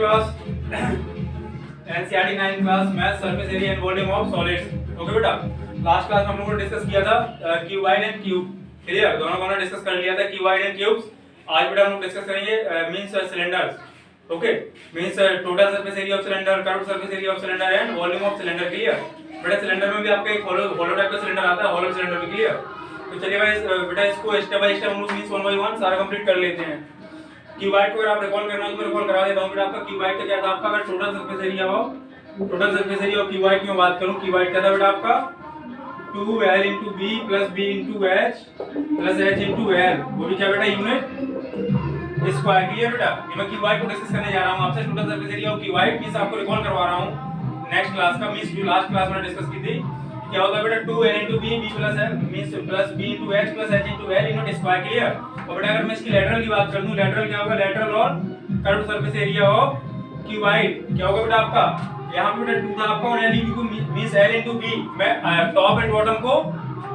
Class NCERT 9 class math surface area and volume of solids. Okay बेटा, last class में हम लोगों ने डिस्कस किया था क्यूबाइड एंड क्यूब। क्लियर, दोनों को डिस्कस कर लिया था क्यूबाइड एंड क्यूब्स। आज बेटा हम लोग डिस्कस करेंगे means cylinders. Okay, means total surface area of cylinder, curved surface area of cylinder and volume of cylinder. Clear बेटा, सिलेंडर में भी आपका एक होलो टाइप का सिलेंडर आता है, होलो सिलेंडर भी। क्लियर, तो चलिए भाई बेटा इसको स्टेप बाय स्टेप हम लोग मींस 1 बाय 1 सारा कंप्लीट कर लेते हैं। क्यूबाइड को अगर आप रिकॉल करना हो तो रिकॉल करा देता हूं बेटा। आपका क्यूबाइड का क्या था, आपका अगर टोटल सरफेस एरिया हो, total surface area of cuboid की मैं बात करूं, क्यूबाइड क्या था बेटा आपका 2l into b plus b into h plus h into l, वो भी क्या बेटा यूनिट स्क्वायर। क्लियर बेटा, ये मैं क्यूबाइड को डिस्कस करने जा रहा हूं आपसे। Total surface area of cuboid means आपको रिकॉल करवा रहा हूं नेक्स्ट क्लास का, मींस जो लास्ट क्लास में डिस्कस की थी। क्या होता है बेटा 2l into b b plus l means plus b into h plus h into l unit square. Clear, और बेटा अगर मैं इसकी लेटरल की बात कर दूं, लेटरल क्या होगा, लेटरल और curved surface area of cuboid क्या होगा बेटा आपका, यहाँ पे बेटा 2 था आपका और l को मींस l into b। मैं टॉप एंड बॉटम को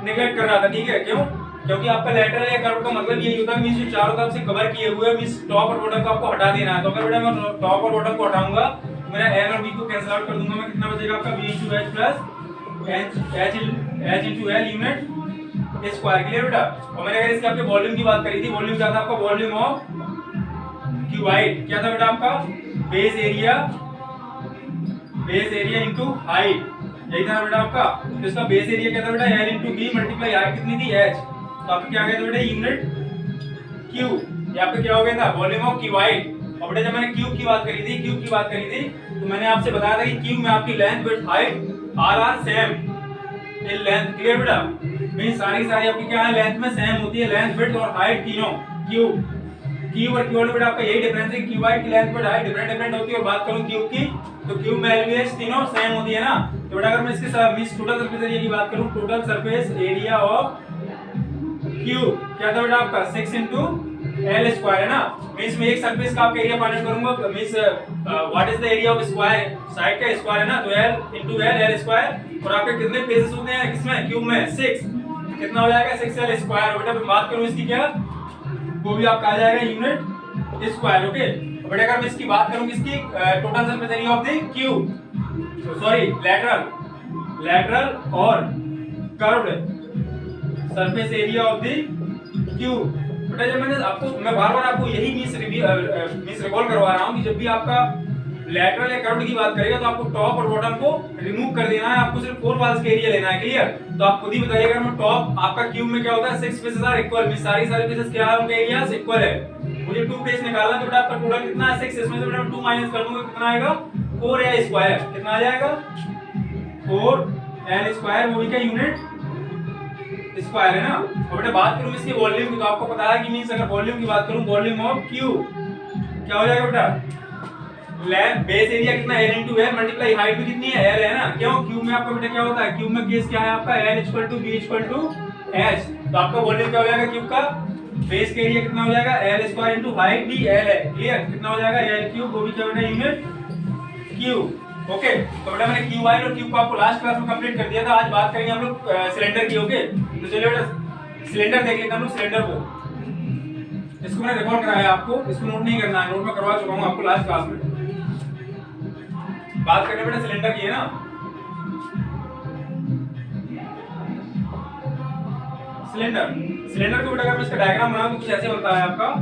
नेगलेक्ट कर रहा था, ठीक है, क्यों, क्योंकि आपका लेटरल या कर्व का मतलब यही होता है मींस जो चारों तरफ से कवर किए हुए मींस टॉप और बॉटम को आपको हटा देना है। तो अगर बेटा मैं टॉप और बॉटम को हटाऊंगा तो मेरा l और b को कैंसिल आउट कर दूंगा, मैं कितना बचेगा आपका b into h plus h into l unit square. Clear बेटा, और मैंने अगर इसके आपके वॉल्यूम की बात करी थी, वॉल्यूम क्या था आपका, वॉल्यूम ऑफ क्यूबाइड क्या था बेटा आपका, बेस एरिया इनटू हाइट, यही था बेटा आपका। तो इसका बेस एरिया क्या था बेटा l into b multiply height कितनी थी h, तो आपका क्या आ गया था बेटा यूनिट क्यूब। ये आपका क्या हो गया था, वॉल्यूम ऑफ क्यूबाइड। और बेटा जब मैंने क्यूब की बात करी थी, तो मैंने आपसे बताया था कि क्यूब में आपकी length width height are same in length. Clear बेटा, मींस सारी आपकी क्या है, लेंथ में सेम होती है, लेंथ विड्थ और हाइट तीनों। क्यूब और क्यूब बेटा आपका यही डिफरेंस है, क्यूबाइड की लेंथ विड्थ हाइट डिफरेंट होती है। और बात करूं क्यूब की, तो क्यूब में एलवीएच तीनों सेम होती है ना। तो बेटा अगर मैं इसके साथ मींस टोटल सरफेस एरिया की बात करूं, total surface area of cube क्या था बेटा आपका 6 into l स्क्वायर है ना। मींस में एक सरफेस का आपका एरिया फाइंड आउट करूंगा, means what is the area of square, side का स्क्वायर है ना, तो l into l स्क्वायर। और आपके कितने फेसेस होते हैं किसमें, क्यूब में 6, कितना हो जाएगा 6l स्क्वायर। बेटा बात करूं इसकी क्या, वो भी आपका आ जाएगा यूनिट स्क्वायर। ओके, बेटा अगर मैं इसकी बात करूं किसकी, total surface area of the cube, sorry lateral और curved surface area of the cube. बेटा जब मैं बार आपको यही मींस रिकॉल करवा रहा हूं कि जब भी आपका लेटरल या कर्व्ड की बात करेगा तो आपको टॉप और बॉटम को रिमूव कर देना है, आपको सिर्फ 4 वॉल्स का एरिया लेना है। क्लियर, तो आप खुद ही बताइएगा, अगर मैं टॉप आपका क्यूब में क्या होता है 6 फेसेस आर इक्वल, मींस सारी फेसेस क्या है, उनका एरिया इक्वल है। मुझे 2 फेस निकालना है, तो बेटा आपका टोटल कितना है 6, इसमें से बेटा 2 माइनस कर दूंगा, कितना आएगा 4l स्क्वायर। कितना आ जाएगा 4l स्क्वायर, वो भी क्या यूनिट स्क्वायर है ना। और बेटा बात करूं इसके वॉल्यूम की, तो आपको पता है कि मींस अगर वॉल्यूम की बात करूं, वॉल्यूम ऑफ क्यूब क्या हो जाएगा बेटा, बेस एरिया कितना l into l multiply height भी कितनी है l है ना। क्यों, क्यूब में आपका बेटा क्या होता है, क्यूब में केस क्या है आपका l = b = h। तो आपका वॉल्यूम क्या हो जाएगा क्यूब का, बेस का एरिया कितना हो जाएगा l स्क्वायर into हाइट भी l है। क्लियर, कितना हो जाएगा l क्यूब, वो भी क्या बेटा यूनिट क्यूब। ओके, तो बेटा मैंने क्यूबाइड और क्यूब को आपको लास्ट क्लास में कंप्लीट कर दिया था। आज बात करेंगे हम लोग सिलेंडर की। ओके, तो चलिए बेटा सिलेंडर देख लेते हैं हम लोग। सिलेंडर को इसको मैंने रिकॉर्ड कराया आपको, इसको नोट नहीं करना है, नोट में करवा चुका हूं आपको लास्ट क्लास में। बात करने बेटा सिलेंडर की है ना। सिलेंडर को बेटा अगर मैं इसका डायग्राम बनाऊं तो कुछ ऐसे बनता है आपका।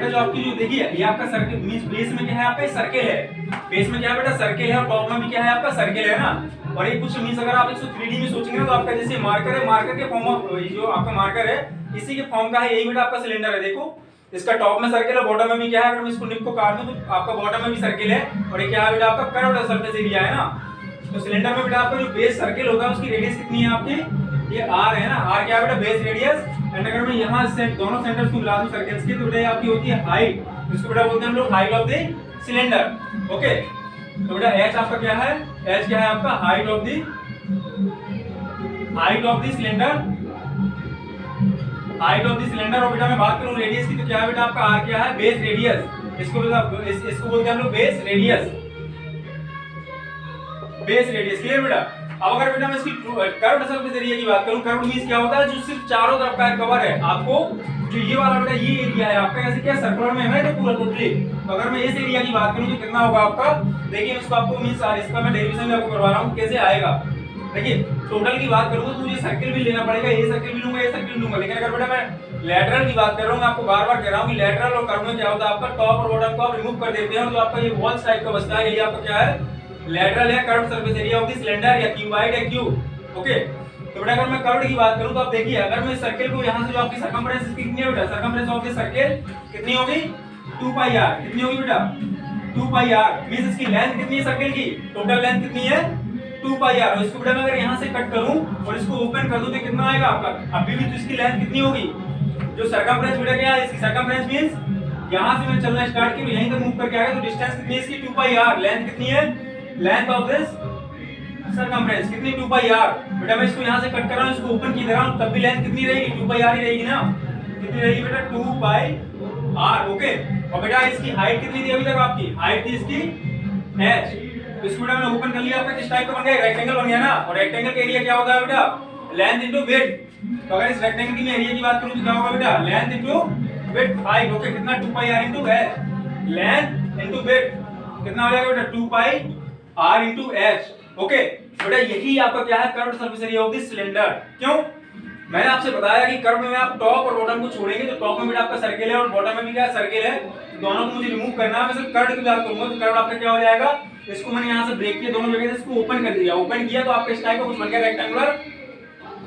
जो आपकी जो देखिए ये आपका सर्किल, मींस बेस में क्या है आपका सर्किल है, बेस में क्या है बेटा सर्किल है, और टॉप में भी क्या है आपका सर्किल है ना। और ये कुछ मींस अगर आप इसको 3D में सोचेंगे ना, तो आपका जैसे मार्कर है, मार्कर के फॉर्म ऑफ जो आपका मार्कर है इसी के फॉर्म का है, यही बेटा आपका सिलेंडर है। देखो इसका टॉप में सर्किल है, बॉटम में भी क्या है, अगर मैं इसको निप को काट दूं तो आपका बॉटम में भी सर्किल है, और ये क्या है बेटा आपका कर्व्ड सरफेस एरिया है ना। तो सिलेंडर में बेटा आपका जो बेस सर्किल होता है उसकी रेडियस कितनी है आपकी, ये r है ना, r क्या है बेटा बेस रेडियस। एंड अगर मैं यहां से दोनों सेंटर्स को मिला दूं सर्कल्स के, तो बेटा आपकी होती है हाइट, इसको बेटा बोलते हैं हम लोग height of the cylinder. Okay, तो बेटा h आपका क्या है, h क्या है आपका height of the cylinder, height of the cylinder. और बेटा मैं बात करूं रेडियस की, तो क्या है बेटा आपका r क्या है बेस रेडियस, इसको बोलते हैं हम लोग बेस रेडियस। क्लियर बेटा, अब अगर बेटा मैं इसकी कर्व्ड सरफेस एरिया की बात करूं, कर्व्ड मींस क्या होता है, जो सिर्फ चारों तरफ का कवर है। आपको जो ये वाला बेटा ये एरिया है आपका, ऐसे क्या सर्कुलर में है ना ये पूरा टोटली। तो अगर मैं इस एरिया की बात करूं तो कितना होगा आपका, देखिए इसको आपको मींस इसका मैं डेरिवेशन भी आपको करवा रहा हूं कैसे आएगा। देखिए टोटल की बात करूंगा तो मुझे सर्किल भी लेना पड़ेगा, ये सर्किल भी लूंगा, ये सर्किल भी लूंगा। लेकिन अगर बेटा मैं लैटरल की बात कर रहा हूं, मैं आपको बार-बार कह रहा हूं कि लैटरल और कर्व में क्या होता है, आपका टॉप और बॉटम को आप रिमूव कर देते हैं, तो आपका ये वॉल्स टाइप का बचता है। ये आपका क्या है, लैटरल है curved surface area of the cylinder या क्यूबॉइड या क्यूब। ओके, तो बेटा अगर मैं कर्व्ड की बात करूं तो आप देखिए, अगर मैं सर्किल को यहां से जो आपकी सर्कमफरेंस कितनी है बेटा, सर्कमफरेंस ऑफ द सर्किल कितनी होगी 2 पाई r। कितनी होगी बेटा 2 पाई r। मींस इसकी लेंथ कितनी है सर्किल की, टोटल लेंथ कितनी है 2 पाई r। और इसको बेटा मैं अगर यहां से कट करूं और इसको ओपन कर दूं तो कितना आएगा आपका, अभी भी तो इसकी लेंथ कितनी होगी, जो सर्कमफरेंस बेटा क्या है इसकी, सर्कमफरेंस मींस यहां से मैं चलना स्टार्ट किया यहीं तक मूव करके आया तो डिस्टेंस कितनी है इसकी 2 पाई r। लेंथ कितनी है, लेंथ ऑफ दिस सर्कमफरेंस कितनी 2 पाई r। बेटा मैं इसको यहां से कट कर रहा हूं, इसको ओपन की दे रहा हूं, तब भी लेंथ कितनी रहेगी 2 पाई r ही रहेगी ना। कितनी रहेगी बेटा 2 पाई r। ओके, और बेटा इसकी हाइट कितनी थी अभी तक, आपकी हाइट थी इसकी h। तो इसको बेटा मैंने ओपन कर लिया, आपका किस टाइप का बन गया, रेक्टेंगल बन गया ना। और रेक्टेंगल का एरिया क्या होता है बेटा, लेंथ इनटू विड्थ। तो अगर इस रेक्टेंगल की मैं एरिया की बात करूं तो क्या होगा बेटा, length into width height. Okay, कितना 2 pi r into h, length into width कितना हो जाएगा बेटा 2 pi r into h। Okay बेटा यही आपका क्या है, curved surface area of the cylinder. क्यों, मैंने आपसे बताया कि कर्व में आप टॉप और बॉटम को छोड़ेंगे, तो टॉप में बेटा आपका सर्किल है और बॉटम में भी क्या सर्किल है, दोनों को मुझे रिमूव करना है। मैं सिर्फ कर्व की बात करूंगा तो कर्व आपका क्या हो जाएगा, इसको मैंने यहां से ब्रेक किया दोनों जगह से, इसको ओपन कर दिया। ओपन किया तो आपका इस टाइप का कुछ बन गया रेक्टेंगुलर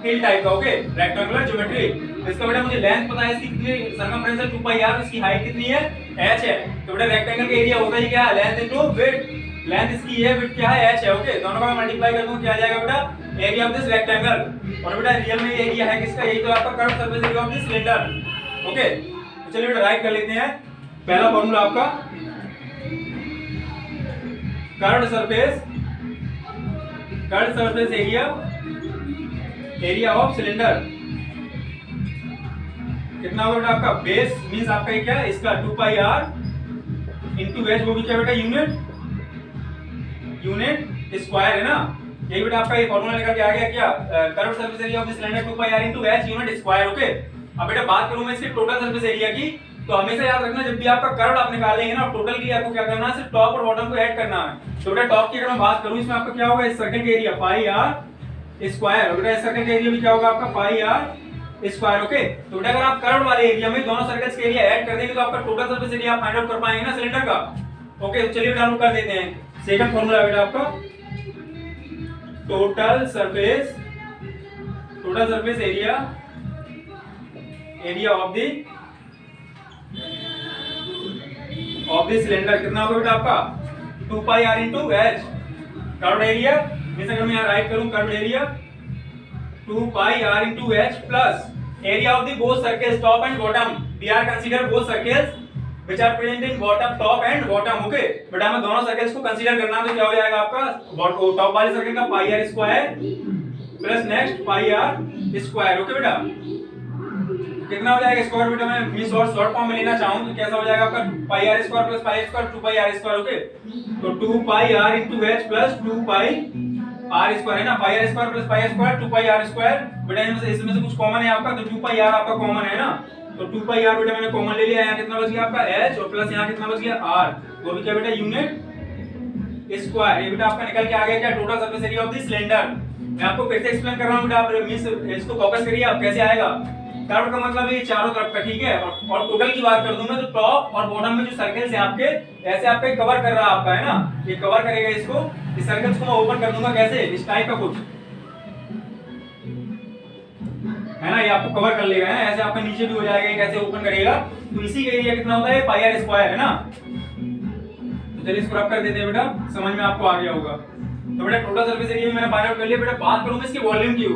हिल टाइप का। Okay, rectangular geometry. इसका बेटा मुझे लेंथ पता है इसकी कितनी, सर्कमफरेंस है 2 पाई r, इसकी हाइट कितनी है h है। तो बेटा रेक्टेंगल का एरिया होता है क्या है, लेंथ इनटू विड्थ। लेंथ इसकी ये, विड्थ क्या है h है। ओके, दोनों का मैं मल्टीप्लाई कर दूं क्या आ जाएगा बेटा, एरिया ऑफ दिस रेक्टेंगल। और बेटा रियल में ये एरिया है किसका, यही तो आपका curved surface area of this cylinder. Okay, तो चलिए बेटा राइट कर लेते हैं। पहला फार्मूला आपका curved surface area of cylinder कितना होगा बेटा आपका, बेस मींस आपका ये क्या है इसका 2 पाई r इनटू h, वो भी क्या बेटा यूनिट स्क्वायर है ना। यही बेटा आपका ये फार्मूला निकल के आ गया क्या, curved surface area of the cylinder 2 pi r into h unit square. Okay, अब बेटा बात करूं मैं इसके टोटल सरफेस एरिया की, तो हमेशा याद रखना जब भी आपका कर्व आप निकालेंगे ना, टोटल की आपको क्या करना है, सिर्फ टॉप और बॉटम को ऐड करना है। तो बेटा टॉप की अगर मैं बात करूं, इसमें आपका क्या होगा, इस सर्कल का एरिया पाई r स्क्वायर। और बेटा इस सर्कल का एरिया भी क्या होगा आपका पाई r स्क्वायर। ओके, तो बेटा अगर आप कर्व वाले एरिया में दोनों सर्कल्स के एरिया ऐड कर देंगे तो आपका टोटल सरफेस एरिया आप फाइंड आउट कर पाएंगे ना सिलेंडर का। ओके, तो चलिए बेटा हम कर देते हैं। सेकंड फार्मूला है बेटा आपका total surface area of the cylinder कितना होगा बेटा आपका 2 pi r into h। Curved area means अगर मैं यहां राइट करूं, curved area 2 pi r into h plus area of the both circles top and bottom. We are consider both circles which are present in bottom, top and bottom. Okay, बेटा हमें दोनों circles को consider करना है, तो क्या हो जाएगा आपका टॉप वाले सर्कल का पाई r स्क्वायर प्लस नेक्स्ट पाई r स्क्वायर। ओके बेटा कितना हो जाएगा स्क्वायर, बेटा मैं मींस और शॉर्ट फॉर्म में लेना चाहूं तो कैसा हो जाएगा आपका पाई r square plus pi square 2 pi r square. Okay, तो 2 pi r into h plus 2 pi r square है ना, पाई r square plus pi square 2 pi r square. बेटा इसमें से कुछ कॉमन है आपका, तो 2 पाई r आपका कॉमन है ना, तो 2 पाई r बेटा मैंने कॉमन ले लिया। यहाँ कितना बच गया आपका h और प्लस यहाँ कितना बच गया r, वो भी क्या बेटा यूनिट स्क्वायर। ये बेटा आपका निकल के आ गया क्या, total surface area of the cylinder. मैं आपको फिर से एक्सप्लेन कर रहा हूं बेटा, आप मींस इसको फोकस करिए आप कैसे आएगा। कर्व का मतलब ये चारों तरफ का, ठीक है। और टोटल की बात कर दूं मैं तो टॉप और बॉटम में जो सर्कल्स हैं आपके, ऐसे आपके कवर कर रहा है आपका, है ना, ये कवर करेगा इसको। इस सर्कल्स को मैं ओपन कर दूंगा कैसे, इस टाइप का कुछ है ना, ये आपको कवर कर लेगा, है ना, ऐसे आपका नीचे भी हो जाएगा, ये कैसे ओपन करेगा। तो इसी का एरिया कितना होता है पाई r स्क्वायर, है ना। तो चलिए इसको रब कर देते हैं बेटा, समझ में आपको आ गया होगा। तो बेटा टोटल सरफेस एरिया भी मैंने फाइंड आउट कर लिया। बेटा बात करूं मैं इसके वॉल्यूम की,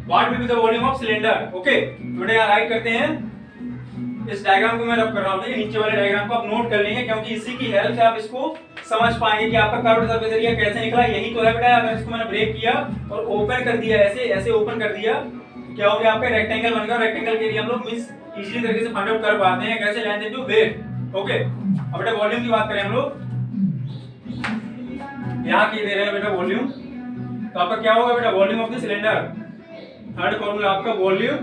what will be the volume of cylinder. Okay, तो बेटा यहां राइट करते हैं, इस डायग्राम को मैं रब कर रहा हूं, ठीक है, नीचे वाले डायग्राम को आप नोट कर लेंगे, क्योंकि इसी की हेल्प से आप इसको समझ पाएंगे कि आपका कर्व्ड सरफेस एरिया कैसे निकला। यही तो है बेटा, अगर इसको मैंने ब्रेक किया और ओपन कर दिया, ऐसे ओपन कर दिया, क्या हो गया आपका रेक्टेंगल बन गया। रेक्टेंगल के एरिया हम लोग मींस इजीली तरीके से फाइंड आउट कर पाते हैं कैसे, लेंथ इनटू विड्थ। ओके, अब बेटा वॉल्यूम की बात करें हम लोग, यहां की दे रहे हैं बेटा वॉल्यूम, तो आपका क्या होगा बेटा, volume of the cylinder. Third formula आपका वॉल्यूम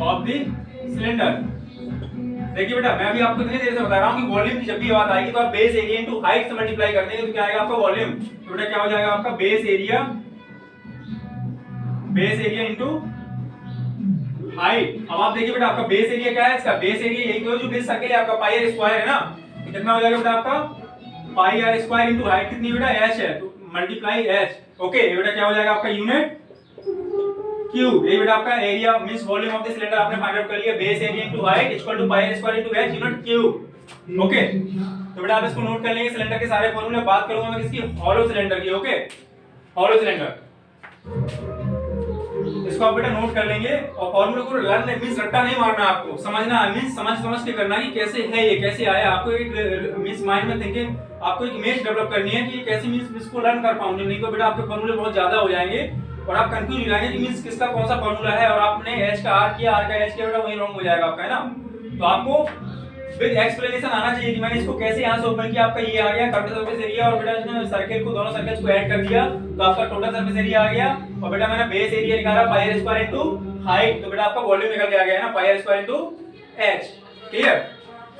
ऑफ द सिलेंडर। देखिए बेटा, मैं अभी आपको इतनी देर से बता रहा हूँ कि वॉल्यूम की जब भी बात आएगी तो आप बेस एरिया इनटू हाइट से मल्टीप्लाई कर देंगे तो क्या आएगा आपका वॉल्यूम। तो बेटा क्या हो जाएगा आपका बेस एरिया इनटू हाइट। अब आप देखिए बेटा, आपका बेस एरिया क्या है, इसका बेस एरिया यही तो जो बेस सर्कल है आपका पाई आर स्क्वायर है ना, तो कितना हो जाएगा बेटा आपका पाई आर स्क्वायर इनटू हाइट कितनी बेटा h है, तो मल्टीप्लाई h। ओके, ये बेटा क्या हो जाएगा आपका यूनिट क्यूब। ये बेटा आपका area means volume of the cylinder आपने फाइंड आउट कर लिया, base area into height equal to pi r square into h unit cube. Okay, तो बेटा आप इसको नोट कर लेंगे सिलेंडर के सारे फॉर्मूले। बात करूंगा मैं किसकी, हॉलो सिलेंडर की। ओके, हॉलो सिलेंडर, इसको आप बेटा नोट कर लेंगे और फॉर्मूले को लर्न मींस रट्टा नहीं मारना, आपको समझना है, मींस समझ के करना कि कैसे है ये, कैसे आया। आपको एक मींस माइंड में थिंकिंग, आपको एक इमेज डेवलप करनी है कि ये कैसे मींस इसको लर्न कर पाऊंगे, नहीं तो बेटा आपके फॉर्मूले बहुत ज्यादा हो जाएंगे और आप कंफ्यूज हो जाएंगे कि मींस किसका कौन सा फॉर्मूला है, और आपने h का r किया, r का h किया, बेटा वही रॉन्ग हो जाएगा आपका, है ना। तो आपको विद एक्सप्लेनेशन आना चाहिए कि मैंने इसको कैसे यहां से ओपन किया, आपका ये आ गया कर्व सरफेस एरिया, और बेटा इसमें सर्कल को, दोनों सर्कल्स को ऐड कर दिया तो आपका टोटल सरफेस एरिया आ गया, और बेटा मैंने बेस एरिया निकाला पाई आर स्क्वायर इनटू हाइट, तो बेटा आपका वॉल्यूम निकल के आ गया है ना, pi r square into h। Clear.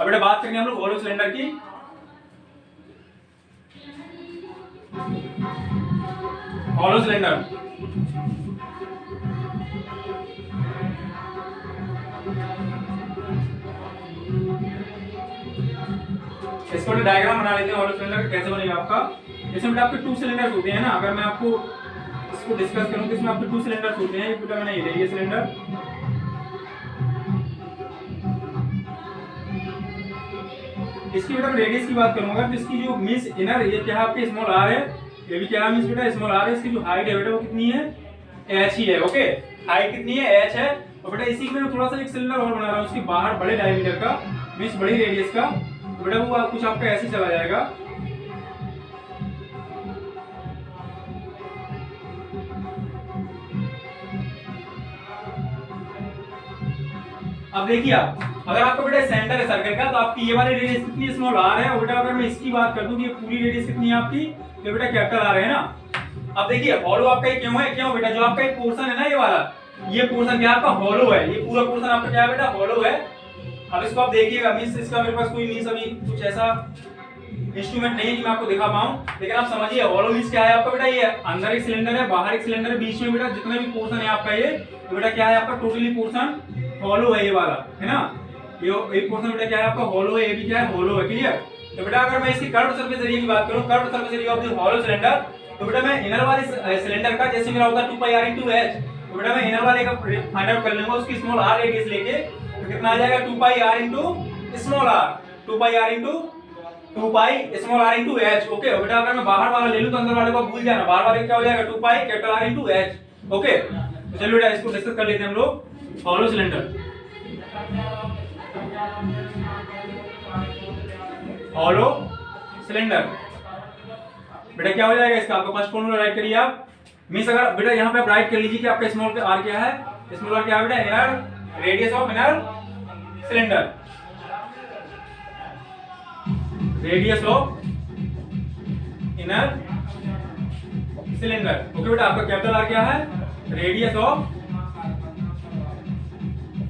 अब बेटा बात करेंगे हम लोग हॉलो सिलेंडर की। हॉलो सिलेंडर, इसको डायग्राम बना लेते हैं हॉलो सिलेंडर का, कैसे बनेगा आपका। इसमें बेटा आपके 2 सिलेंडर्स होते हैं ना, अगर मैं आपको इसको डिस्कस करूं तो इसमें आपके 2 सिलेंडर्स होते हैं। ये बेटा मैंने ये सिलेंडर, इसकी बेटा रेडियस की बात करूंगा तो इसकी जो मींस इनर ये क्या है आपके स्मॉल r है, ये भी क्या है मींस बेटा स्मॉल r है। इसकी जो हाइट है बेटा वो कितनी है, h ही है। ओके, हाइट कितनी है, h है। और बेटा इसी में मैं थोड़ा सा एक सिलेंडर और बना रहा हूं, उसके बाहर बड़े डायमीटर का मींस बड़ी रेडियस का, तो बेटा वो कुछ आपका ऐसे चला जाएगा। अब देखिए आप, अगर आपका बेटा सेंटर है सर्कल का तो आपकी ये वाली रेडियस कितनी स्मॉल r है, और बेटा अगर मैं इसकी बात कर दूं कि ये पूरी रेडियस कितनी है आपकी, तो बेटा कैपिटल r है ना। अब देखिए हॉलो आपका ये क्यों है, क्यों बेटा जो आपका एक पोर्शन है ना, ये वाला, ये पोर्शन क्या आपका हॉलो है, ये पूरा पोर्शन आपका क्या है बेटा, हॉलो है। अब इसको आप देखिएगा, मींस इसका मेरे पास कोई मींस अभी कुछ ऐसा इंस्ट्रूमेंट नहीं है कि मैं आपको दिखा पाऊं, लेकिन आप समझिए हॉलो मींस क्या है आपका बेटा, ये अंदर एक सिलेंडर है, बाहर एक सिलेंडर है, बीच में बेटा जितना भी पोर्शन है आपका ये, तो बेटा क्या है आपका टोटली पोर्शन हॉलो है, ये वाला है ना। ये एक पोर्शन बेटा क्या है आपका हॉलो है, ये भी क्या है हॉलो है। क्लियर। तो बेटा अगर मैं इसकी कर्व्ड सरफेस एरिया की बात करूं, curved surface area of the hollow cylinder, तो बेटा मैं इनर वाले सिलेंडर का जैसे मेरा होता है 2 पाई r into h, तो बेटा मैं इनर वाले का फाइंड आउट कर लूंगा उसकी स्मॉल r रेडियस लेके, तो कितना आ जाएगा 2 pi r into small r, 2 pi r into 2 pi small r into h। Okay, बेटा अगर मैं बाहर वाला ले लूं तो अंदर वाले को भूल जाना, बाहर वाले क्या हो जाएगा 2 pi capital r into h। Okay, तो चलिए बेटा इसको डिस्कस कर लेते हैं हम लोग हॉलो सिलेंडर। हॉलो सिलेंडर बेटा क्या हो जाएगा इसका, आपका फर्स्ट फॉर्मूला राइट करिए आप। मींस अगर बेटा यहां पे आप राइट कर लीजिए कि आपका स्मॉल का r क्या है, स्मॉल r क्या है बेटा, inner radius of inner cylinder, radius of inner cylinder. Okay बेटा आपका कैपिटल r क्या है, रेडियस ऑफ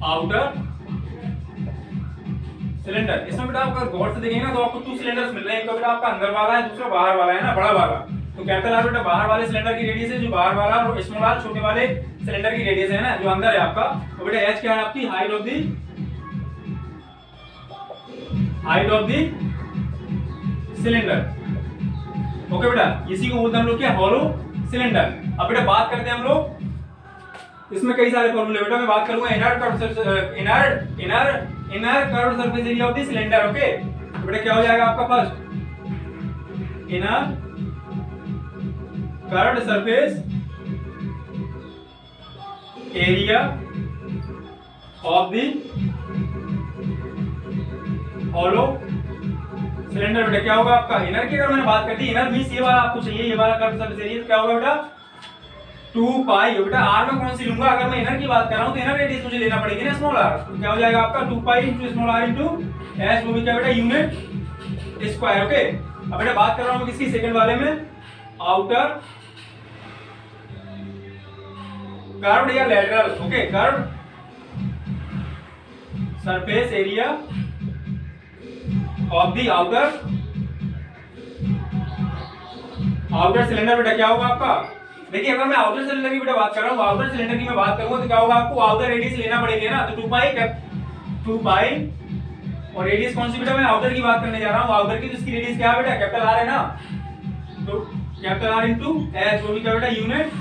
आउटर सिलेंडर। इसमें बेटा आप गौर से देखेंगे ना तो आपको 2 सिलेंडर्स मिल रहे हैं, एक तो बेटा आपका अंदर वाला है, दूसरा बाहर वाला है ना, बड़ा वाला। तो कैपिटल R बेटा बाहर वाले सिलेंडर की रेडियस है जो बाहर वाला, और स्मॉल r छोटे वाले सिलेंडर की रेडियस है ना जो अंदर है आपका। तो बेटा h क्या है आपकी, height of the cylinder. Okay बेटा इसी को बोलते हैं हम लोग क्या, हॉलो सिलेंडर। अब बेटा बात करते हैं हम लोग, इसमें कई सारे फॉर्मूले, बेटा मैं बात करूंगा inner curved surface area of the cylinder. Okay, तो बेटा क्या हो जाएगा आपका first inner curved surface area of the hollow cylinder. बेटा क्या होगा आपका इनर की, अगर मैंने बात कर दी इनर मींस ये वाला आपको चाहिए, ये वाला कर्व्ड सरफेस एरिया, क्या होगा बेटा 2 पाई। बेटा r में कौन सी लूंगा, अगर मैं इनर की बात कर रहा हूं तो इनर रेडियस मुझे लेना पड़ेगी ना स्मॉल r, तो क्या हो जाएगा आपका 2 पाई into small r into h, वो भी क्या बेटा यूनिट स्क्वायर। ओके, अब बेटा बात कर रहा हूं किसकी, सेकंड वाले में, आउटर कर्व्ड या lateral, okay, curved surface area of the outer cylinder. बेटा क्या होगा आपका, देखिए अगर मैं आउटर सिलेंडर की बेटा बात कर रहा हूँ, आउटर सिलेंडर की मैं बात करूंगा तो क्या होगा, आपको आउटर रेडियस लेना पड़ेगी ना, तो 2 पाई और रेडियस कौन सी बेटा, मैं आउटर की बात करने जा रहा हूँ, आउटर की तो इसकी रेडियस क्या है बेटा, कैपिटल आर है ना, तो कैपिटल आर इनटू एच, वो भी क्या बेटा यूनिट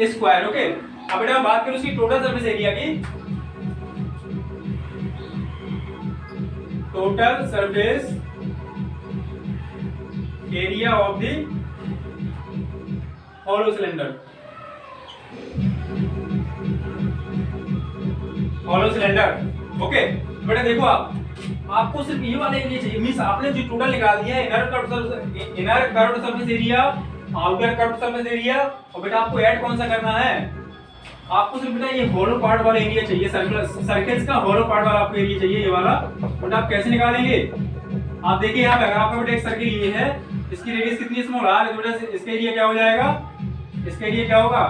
स्क्वायर, ओके। अब बेटा बात करूं उसकी टोटल सरफेस एरिया की, total surface area of the hollow cylinder, hollow cylinder, okay. बेटा देखो आपको सिर्फ ये वाला एरिया चाहिए, मींस आपने जो टोटल निकाल दिया है, inner curved surface area, outer curved surface area, और बेटा आपको ऐड कौन सा करना है, आपको सिर्फ बेटा ये होलो पार्ट वाला एरिया चाहिए, सर्कल्स का होलो पार्ट वाला आपको एरिया चाहिए, ये वाला। बेटा आप कैसे निकालेंगे, आप देखिए यहाँ पे अगर आपका बेटा एक सर्किल ये है, इसकी रेडियस कितनी स्मॉल आर है, तो बेटा इसका एरिया क्या हो जाएगा, इसका एरिया क्या होगा,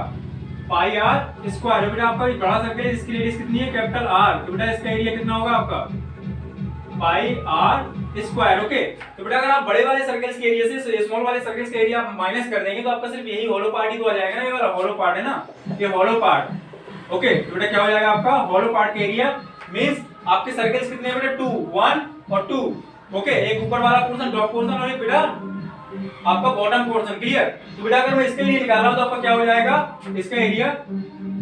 पाई आर स्क्वायर। बेटा आपका एक बड़ा सर्कल है, इसकी रेडियस कितनी है, कैपिटल आर, तो बेटा इसका एरिया कितना होगा आपका, पाई आर स्क्वायर, ओके। तो बेटा अगर आप बड़े वाले सर्कल्स के एरिया से स्मॉल वाले सर्कल्स के एरिया आप माइनस कर देंगे तो आपका सिर्फ यही होलो पार्ट ही तो आ जाएगा ना, ये वाला होलो पार्ट है ना, ये होलो पार्ट, ओके। तो बेटा क्या हो जाएगा आपका होलो पार्ट का एरिया, मींस आपके सर्कल्स कितने हैं बेटा, 2 1 और 2, ओके। एक ऊपर वाला पोर्शन टॉप पोर्शन और एक बेटा आपका बॉटम पोर्शन, क्लियर। तो बेटा अगर मैं इसके लिए निकाल रहा हूं तो आपका क्या हो जाएगा, इसका area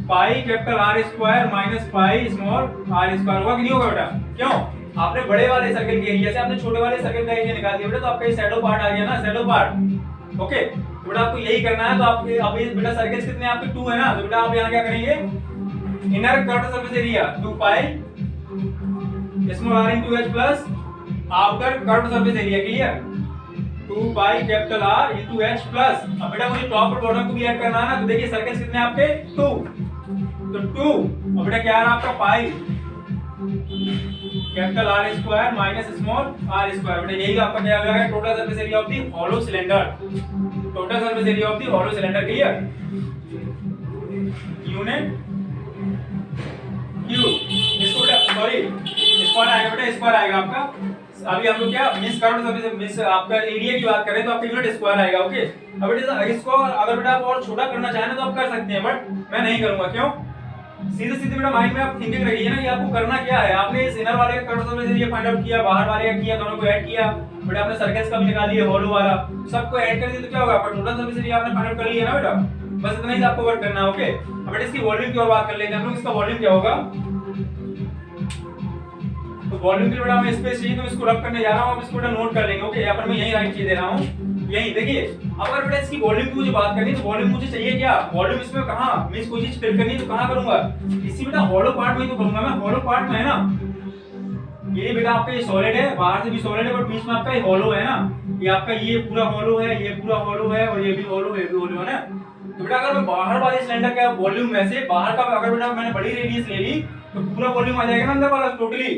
pi capital R square minus pi small r square होगा कि नहीं होगा बेटा, क्यों, आपने बड़े वाले सर्कल के एरिया से आपने छोटे वाले सर्कल का एरिया निकाल दिया बेटा, तो आपका ये शैडो पार्ट आ गया ना, शैडो पार्ट, ओके। तो बेटा आपको यही करना है, तो आपके अब ये बेटा सर्कल्स कितने आपके 2 है ना, तो बेटा आप यहां क्या करेंगे, inner curved surface area 2 pi small r into h plus outer curved surface area, clear, 2 pi capital R into h plus, अब बेटा मुझे टॉप और बॉटम को भी ऐड करना है ना, तो देखिए सर्कल्स कितने आपके 2, तो 2 और बेटा क्या आ रहा आपका pi capital R square minus small r square, बेटा यही आपका क्या हो जाएगा, total surface area of the hollow cylinder, total surface area of the hollow cylinder, clear, unit cube, इसको बेटा सॉरी स्क्वायर आएगा बेटा, स्क्वायर आएगा आपका, अभी हम लोग क्या मिस कर्व्ड सरफेस मिस आपका एरिया की बात करें तो आपका यूनिट स्क्वायर आएगा, ओके। अब बेटा इसको अगर बेटा आप और छोटा करना चाहें तो आप कर सकते हैं, बट मैं नहीं करूंगा, क्यों, सीधे सीधे बेटा माइंड में आप थिंकिंग रखिए ना कि आपको करना क्या है, आपने इस इनर वाले का curved surface area find out किया, बाहर वाले का किया, दोनों को ऐड किया, बेटा आपने सर्कल्स का भी निकाल लिया, होलो वाला, सबको ऐड कर दिया तो क्या होगा, आपका टोटल सरफेस एरिया आपने फाइंड आउट कर लिया ना बेटा, बस इतना ही आपको वर्क करना है, ओके। अब बेटा इसकी वॉल्यूम की और बात कर लेते हैं हम लोग, इसका वॉल्यूम क्या होगा, तो वॉल्यूम के लिए बेटा हमें स्पेस चाहिए, तो इसको रब करने जा रहा हूं, अब इसको बेटा नोट कर लेंगे, ओके। यहाँ पर मैं यही राइट किए दे रहा हूं, यही देखिए। अगर बेटा इसकी वॉल्यूम की मुझे बात करनी है तो वॉल्यूम मुझे चाहिए क्या, वॉल्यूम इसमें कहां, मैं कोई चीज फिल करनी है तो कहां करूंगा, इसी बेटा हॉलो पार्ट में ही तो करूंगा मैं, हॉलो पार्ट में है ना, ये बेटा आपका ये सॉलिड है, बाहर से भी सॉलिड है बट बीच में आपका ये हॉलो है ना, ये आपका ये पूरा हॉलो है, ये पूरा हॉलो है, और ये भी हॉलो है, ये भी हॉलो है ना। तो बेटा अगर मैं बाहर वाले सिलेंडर का वॉल्यूम में से बाहर का अगर बेटा मैंने बड़ी रेडियस ले ली तो पूरा वॉल्यूम आ जाएगा ना अंदर वाला टोटली,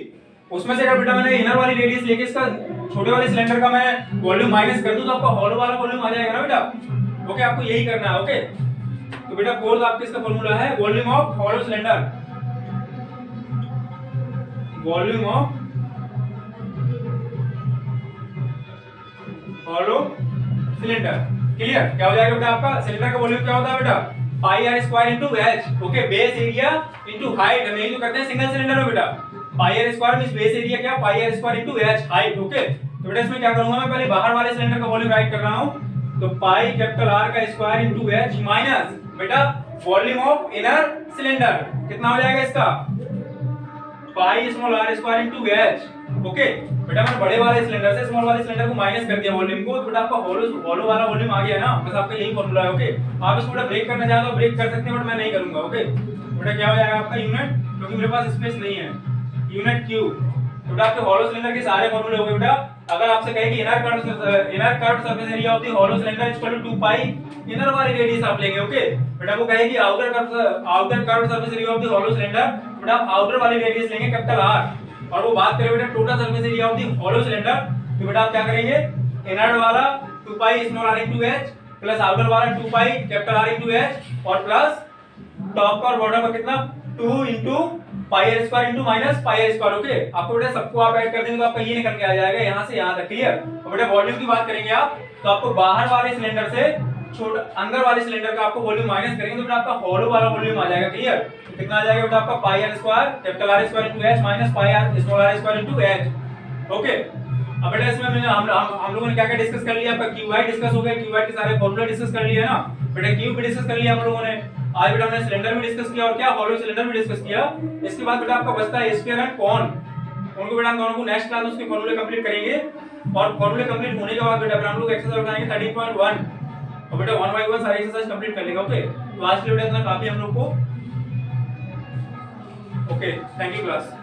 उसमें से अगर बेटा मैंने इनर वाली रेडियस लेके इसका छोटे वाले सिलेंडर का मैं वॉल्यूम माइनस कर दूं तो आपका हॉलो वाला वॉल्यूम आ जाएगा ना बेटा, ओके। आपको यही करना है, ओके। तो बेटा फोर्थ आपके इसका फार्मूला है volume of hollow cylinder, volume of hollow cylinder, clear. क्या हो जाएगा बेटा आपका सिलेंडर का वॉल्यूम क्या होता है बेटा, pi r square into h, okay, base area into height, हम यही तो करते हैं सिंगल सिलेंडर में बेटा, pi r square means base area क्या, pi r square into h height, okay. तो बेटा इसमें क्या करूंगा मैं, पहले बाहर वाले सिलेंडर का वॉल्यूम राइट कर रहा हूं, तो पाई कैपिटल आर का स्क्वायर इनटू एच माइनस बेटा वॉल्यूम ऑफ इनर सिलेंडर, कितना हो जाएगा इसका, pi small r square into h, okay. बेटा मैंने बड़े वाले सिलेंडर से स्मॉल वाले सिलेंडर को माइनस कर दिया वॉल्यूम को, तो बेटा आपका हॉलो वाला वॉल्यूम आ गया ना, बस आपका यही फार्मूला है, ओके। आप इसको बेटा ब्रेक करना चाहे तो ब्रेक कर सकते हैं बट मैं नहीं करूंगा, ओके। बेटा क्या हो जाएगा आपका यूनिट, क्योंकि मेरे पास स्पेस नहीं है, यूनिट क्यू, तो बेटा आपके हॉलो सिलेंडर के सारे फार्मूले हो गए बेटा। अगर आपसे कहे कि inner curved surface area of the hollow cylinder equal to 2 pi inner वाली रेडियस आप लेंगे, ओके। बेटा आपको कहे कि outer curved surface area of the hollow cylinder, बेटा आप आउटर वाली रेडियस लेंगे कैपिटल आर, और वो बात करें बेटा total surface area of the hollow cylinder, तो बेटा आप क्या करेंगे, इनर वाला 2 pi small r into h plus outer वाला 2 pi capital R into h और प्लस टॉप का और बॉटम का कितना 2 into पाई r square into minus pi r square. Okay, आपको बेटा सबको आप ऐड कर देंगे तो आपका ये निकल के आ जाएगा यहाँ से यहाँ तक। क्लियर। और बेटा वॉल्यूम की बात करेंगे आप तो आपको बाहर वाले सिलेंडर से छोटा अंदर वाले सिलेंडर का आपको वॉल्यूम माइनस करेंगे तो बेटा आपका हॉलो वाला वॉल्यूम आ जाएगा। क्लियर। कितना आ जाएगा बेटा आपका पाई r square capital R square into h minus pi r small r square into h। Okay, अब बेटा इसमें हम लोगों ने क्या क्या डिस्कस कर लिया, आपका क्यूआई डिस्कस हो गया, क्यूआई के सारे फॉर्मूला डिस्कस कर लिए है ना बेटा, क्यूब भी डिस्कस कर लिया हम लोगों ने। आज बेटा हमने सिलेंडर भी डिस्कस किया और क्या हॉलो सिलेंडर भी डिस्कस किया। इसके बाद बेटा आपका बचता है स्फीयर एंड कॉन, उनको बेटा हम दोनों को नेक्स्ट क्लास में उसके फॉर्मूले कंप्लीट करेंगे और फॉर्मूले कंप्लीट होने के बाद बेटा हम लोग एक्सरसाइज बनाएंगे 13.1 और बेटा 1 by 1 सारी एक्सरसाइज कंप्लीट कर लेगा। ओके, तो आज के लिए बेटा इतना काफी हम लोग को। Okay, thank you class.